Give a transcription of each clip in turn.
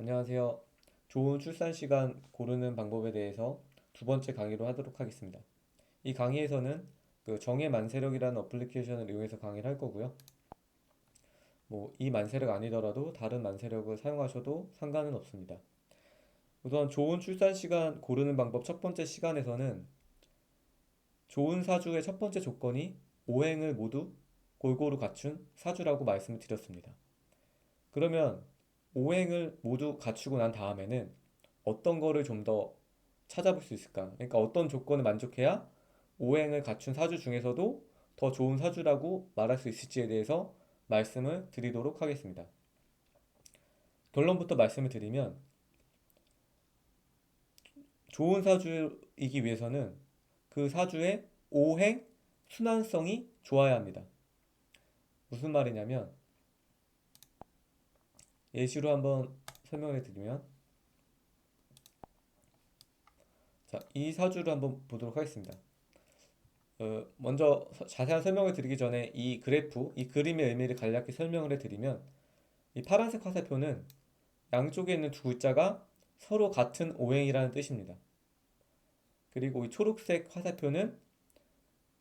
안녕하세요. 좋은 출산 시간 고르는 방법에 대해서 두 번째 강의로 하도록 하겠습니다. 이 강의에서는 정의 만세력이라는 어플리케이션을 이용해서 강의를 할 거고요. 이 만세력 아니더라도 다른 만세력을 사용하셔도 상관은 없습니다. 우선 좋은 출산 시간 고르는 방법 첫 번째 시간에서는 좋은 사주의 첫 번째 조건이 오행을 모두 골고루 갖춘 사주라고 말씀을 드렸습니다. 그러면 오행을 모두 갖추고 난 다음에는 어떤 거를 좀 더 찾아볼 수 있을까? 그러니까 어떤 조건을 만족해야 오행을 갖춘 사주 중에서도 더 좋은 사주라고 말할 수 있을지에 대해서 말씀을 드리도록 하겠습니다. 결론부터 말씀을 드리면 좋은 사주이기 위해서는 그 사주의 오행 순환성이 좋아야 합니다. 무슨 말이냐면 예시로 한번 설명해 드리면 자, 이 사주를 한번 보도록 하겠습니다. 먼저 자세한 설명을 드리기 전에 이 그래프, 이 그림의 의미를 간략히 설명을 해드리면 이 파란색 화살표는 양쪽에 있는 두 글자가 서로 같은 오행이라는 뜻입니다. 그리고 이 초록색 화살표는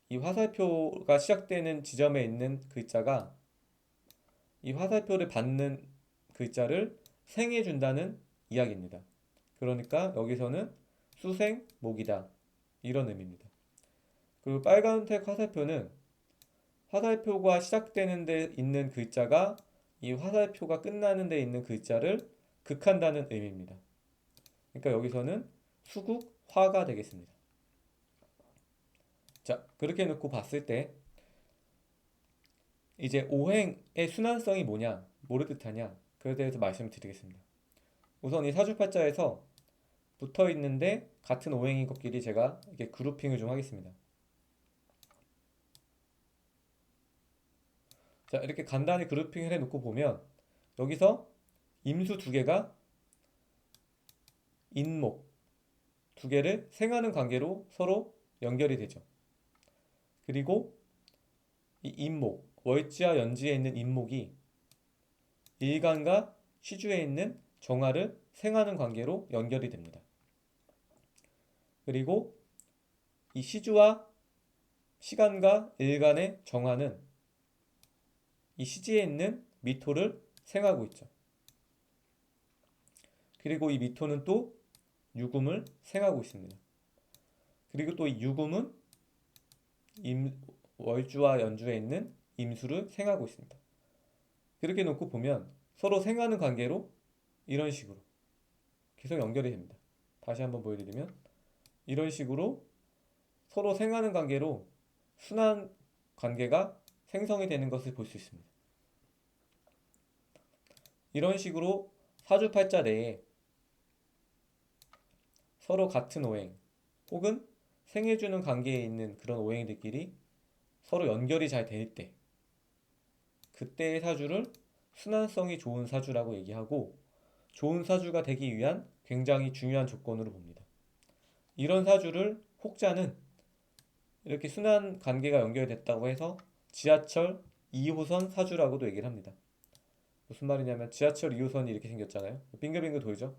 이 화살표가 시작되는 지점에 있는 글자가 이 화살표를 받는 글자를 생해준다는 이야기입니다. 그러니까 여기서는 수생목이다 이런 의미입니다. 그리고 빨간색 화살표는 화살표가 시작되는 데 있는 글자가 이 화살표가 끝나는 데 있는 글자를 극한다는 의미입니다. 그러니까 여기서는 수국화가 되겠습니다. 자, 그렇게 놓고 봤을 때 이제 오행의 순환성이 뭐냐, 뭐를 뜻하냐, 그에 대해서 말씀을 드리겠습니다. 우선 이 사주팔자에서 붙어 있는데 같은 오행인 것끼리 제가 이렇게 그룹핑을 좀 하겠습니다. 자, 이렇게 간단히 그룹핑을 해놓고 보면 여기서 임수 두 개가 인목 두 개를 생하는 관계로 서로 연결이 되죠. 그리고 이 인목, 월지와 연지에 있는 인목이 일간과 시주에 있는 정화를 생하는 관계로 연결이 됩니다. 그리고 이 시주와 시간과 일간의 정화는 이 시지에 있는 미토를 생하고 있죠. 그리고 이 미토는 또 유금을 생하고 있습니다. 그리고 또 이 유금은 월주와 연주에 있는 임수를 생하고 있습니다. 그렇게 놓고 보면 서로 생하는 관계로 이런 식으로 계속 연결이 됩니다. 다시 한번 보여드리면 이런 식으로 서로 생하는 관계로 순환 관계가 생성이 되는 것을 볼 수 있습니다. 이런 식으로 사주팔자 내에 서로 같은 오행 혹은 생해주는 관계에 있는 그런 오행들끼리 서로 연결이 잘 될 때 그때의 사주를 순환성이 좋은 사주라고 얘기하고 좋은 사주가 되기 위한 굉장히 중요한 조건으로 봅니다. 이런 사주를 혹자는 이렇게 순환 관계가 연결됐다고 해서 지하철 2호선 사주라고도 얘기를 합니다. 무슨 말이냐면 지하철 2호선이 이렇게 생겼잖아요. 빙글빙글 돌죠.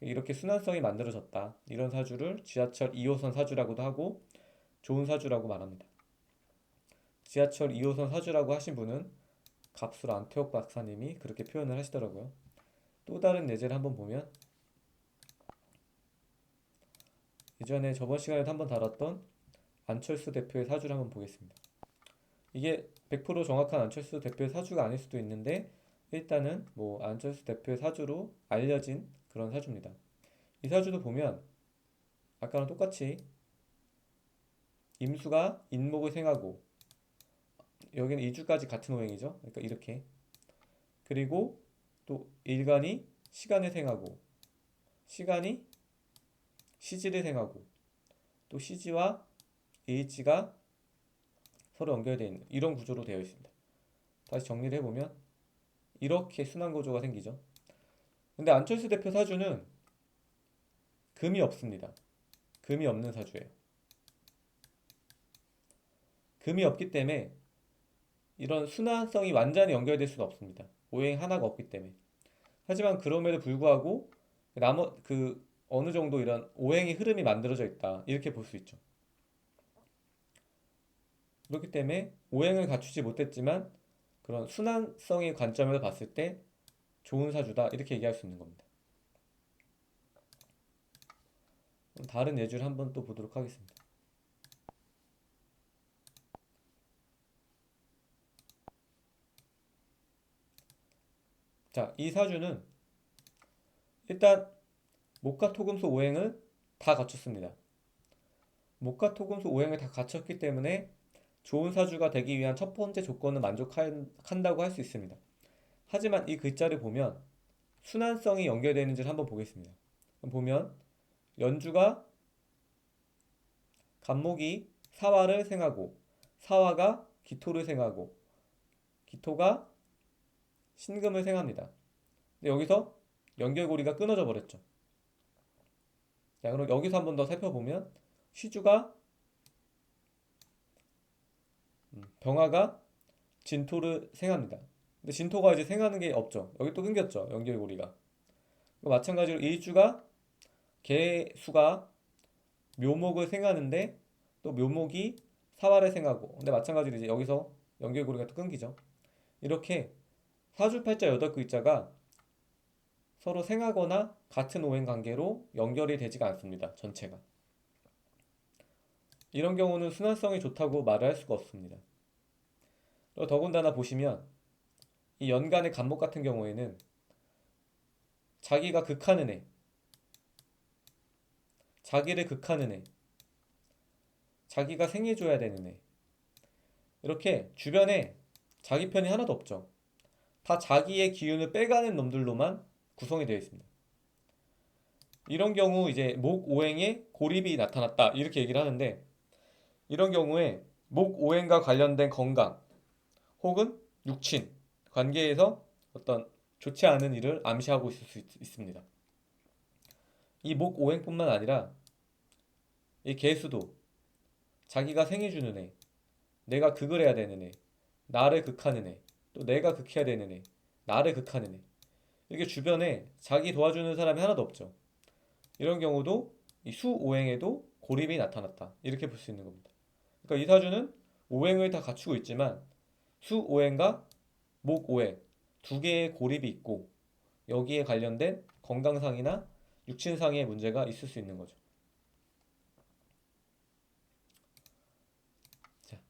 이렇게 순환성이 만들어졌다. 이런 사주를 지하철 2호선 사주라고도 하고 좋은 사주라고 말합니다. 지하철 2호선 사주라고 하신 분은 갑술 안태옥 박사님이 그렇게 표현을 하시더라고요. 또 다른 예제를 한번 보면 예전에 저번 시간에도 한번 다뤘던 안철수 대표의 사주를 한번 보겠습니다. 이게 100% 정확한 안철수 대표의 사주가 아닐 수도 있는데 일단은 안철수 대표의 사주로 알려진 그런 사주입니다. 이 사주도 보면 아까랑 똑같이 임수가 인목을 생하고 여기는 이주까지 같은 오행이죠. 그러니까 이렇게 그리고 또 일간이 시간을 생하고 시간이 시지를 생하고 또 시지와 일지가 서로 연결되어 있는 이런 구조로 되어 있습니다. 다시 정리를 해보면 이렇게 순환 구조가 생기죠. 근데 안철수 대표 사주는 금이 없습니다. 금이 없는 사주예요. 금이 없기 때문에 이런 순환성이 완전히 연결될 수는 없습니다. 오행 하나가 없기 때문에. 하지만 그럼에도 불구하고 그 어느 정도 이런 오행의 흐름이 만들어져 있다. 이렇게 볼 수 있죠. 그렇기 때문에 오행을 갖추지 못했지만 그런 순환성의 관점에서 봤을 때 좋은 사주다. 이렇게 얘기할 수 있는 겁니다. 그럼 다른 예주를 한번 또 보도록 하겠습니다. 자, 이 사주는 일단 목화토금수 오행을 다 갖췄습니다. 목화토금수 오행을 다 갖췄기 때문에 좋은 사주가 되기 위한 첫 번째 조건은 만족한다고 할 수 있습니다. 하지만 이 글자를 보면 순환성이 연결되는지를 한번 보겠습니다. 보면 연주가 간목이 사화를 생하고 사화가 기토를 생하고 기토가 신금을 생합니다. 근데 여기서 연결고리가 끊어져 버렸죠. 자, 그럼 여기서 한번 더 살펴보면 시주가 병화가 진토를 생합니다. 근데 진토가 이제 생하는 게 없죠. 여기 또 끊겼죠. 연결고리가. 마찬가지로 일주가 개수가 묘목을 생하는데 또 묘목이 사화를 생하고 근데 마찬가지로 이제 여기서 연결고리가 또 끊기죠. 이렇게 사주팔자 8글자가 서로 생하거나 같은 오행 관계로 연결이 되지가 않습니다. 전체가. 이런 경우는 순환성이 좋다고 말을 할 수가 없습니다. 더군다나 보시면 이 연간의 간목 같은 경우에는 자기가 극하는 애, 자기를 극하는 애, 자기가 생해줘야 되는 애 이렇게 주변에 자기 편이 하나도 없죠. 다 자기의 기운을 빼가는 놈들로만 구성이 되어 있습니다. 이런 경우 이제 목 오행에 고립이 나타났다 이렇게 얘기를 하는데 이런 경우에 목 오행과 관련된 건강 혹은 육친 관계에서 어떤 좋지 않은 일을 암시하고 있을 수 있습니다. 이 목 오행뿐만 아니라 이 개수도 자기가 생해주는 애, 내가 극을 해야 되는 애, 나를 극하는 애, 또 내가 극해야 되는 애, 나를 극하는 애 이렇게 주변에 자기 도와주는 사람이 하나도 없죠. 이런 경우도 이 수오행에도 고립이 나타났다 이렇게 볼 수 있는 겁니다. 그러니까 이 사주는 오행을 다 갖추고 있지만 수오행과 목오행 두 개의 고립이 있고 여기에 관련된 건강상이나 육친상의 문제가 있을 수 있는 거죠. 자,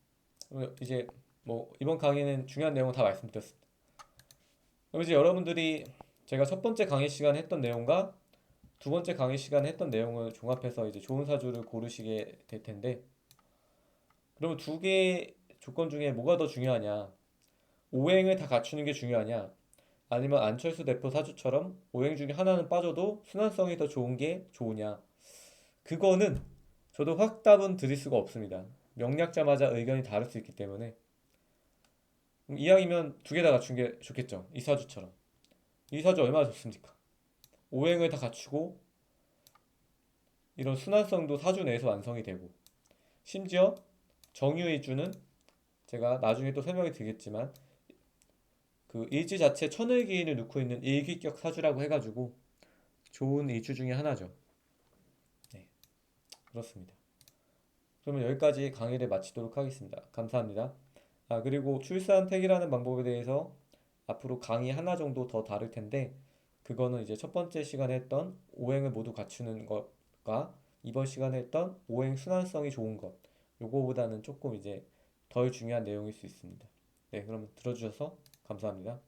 그럼 이제 뭐 이번 강의는 중요한 내용을 다 말씀드렸습니다. 그럼 이제 여러분들이 제가 첫 번째 강의 시간에 했던 내용과 두 번째 강의 시간에 했던 내용을 종합해서 이제 좋은 사주를 고르시게 될 텐데 그러면 두 개의 조건 중에 뭐가 더 중요하냐? 오행을 다 갖추는 게 중요하냐? 아니면 안철수 대표 사주처럼 오행 중에 하나는 빠져도 순환성이 더 좋은 게 좋으냐? 그거는 저도 확답은 드릴 수가 없습니다. 명리학자마다 의견이 다를 수 있기 때문에 이왕이면 두 개 다 갖춘 게 좋겠죠. 이 사주처럼. 이 사주 얼마나 좋습니까? 오행을 다 갖추고 이런 순환성도 사주 내에서 완성이 되고 심지어 정유일주는 제가 나중에 또 설명이 드리겠지만 그 일지 자체 천을기인을 놓고 있는 일기격 사주라고 해가지고 좋은 일주 중에 하나죠. 네, 그렇습니다. 그러면 여기까지 강의를 마치도록 하겠습니다. 감사합니다. 아, 그리고 출산택이라는 방법에 대해서 앞으로 강의 하나 정도 더 다룰 텐데 그거는 이제 첫 번째 시간에 했던 오행을 모두 갖추는 것과 이번 시간에 했던 오행 순환성이 좋은 것 요거보다는 조금 이제 덜 중요한 내용일 수 있습니다. 네, 그럼 들어주셔서 감사합니다.